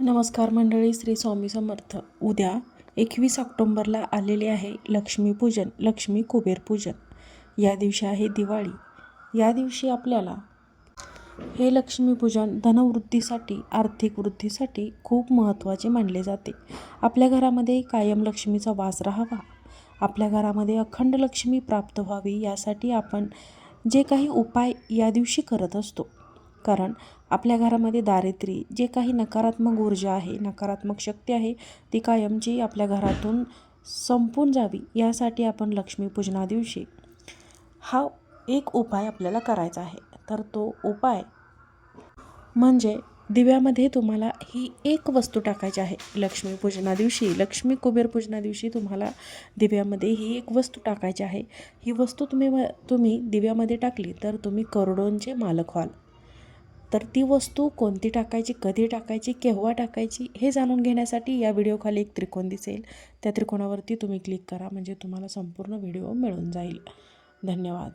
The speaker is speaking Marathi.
नमस्कार मंडळी, श्री स्वामी समर्थ. उद्या 21 ऑक्टोंबरला आलेले आहे लक्ष्मीपूजन, लक्ष्मी कुबेर पूजन. या दिवशी आहे दिवाळी. या दिवशी आपल्याला हे लक्ष्मीपूजन धनवृद्धीसाठी, आर्थिक वृद्धीसाठी खूप महत्त्वाचे मानले जाते. आपल्या घरामध्ये कायम लक्ष्मीचा वास राहावा, आपल्या घरामध्ये अखंड लक्ष्मी प्राप्त व्हावी, यासाठी आपण जे काही उपाय या दिवशी करत असतो. कारण आपल्या घरामध्ये दारिद्र्य, जे काही नकारात्मक ऊर्जा आहे, नकारात्मक शक्ती आहे, ती कायमची आपल्या घरातून संपून जावी, यासाठी आपण लक्ष्मीपूजना दिवशी हा एक उपाय आपल्याला करायचा आहे. तर तो उपाय म्हणजे दिव्यामध्ये तुम्हाला ही एक वस्तू टाकायची आहे. लक्ष्मीपूजना दिवशी, लक्ष्मी कुबेर पूजना दिवशी तुम्हाला दिव्यामध्ये ही एक वस्तू टाकायची आहे. ही वस्तू तुम्ही दिव्यामध्ये टाकली तर तुम्ही करोडोंचे मालक व्हाल. तर ती वस्तू कोणती टाकायची, कधी टाकायची, केव्हा टाकायची, हे जाणून घेण्यासाठी या व्हिडिओखाली एक त्रिकोण दिसेल, त्या त्रिकोणावरती तुम्ही क्लिक करा, म्हणजे तुम्हाला संपूर्ण व्हिडिओ मिळून जाईल. धन्यवाद.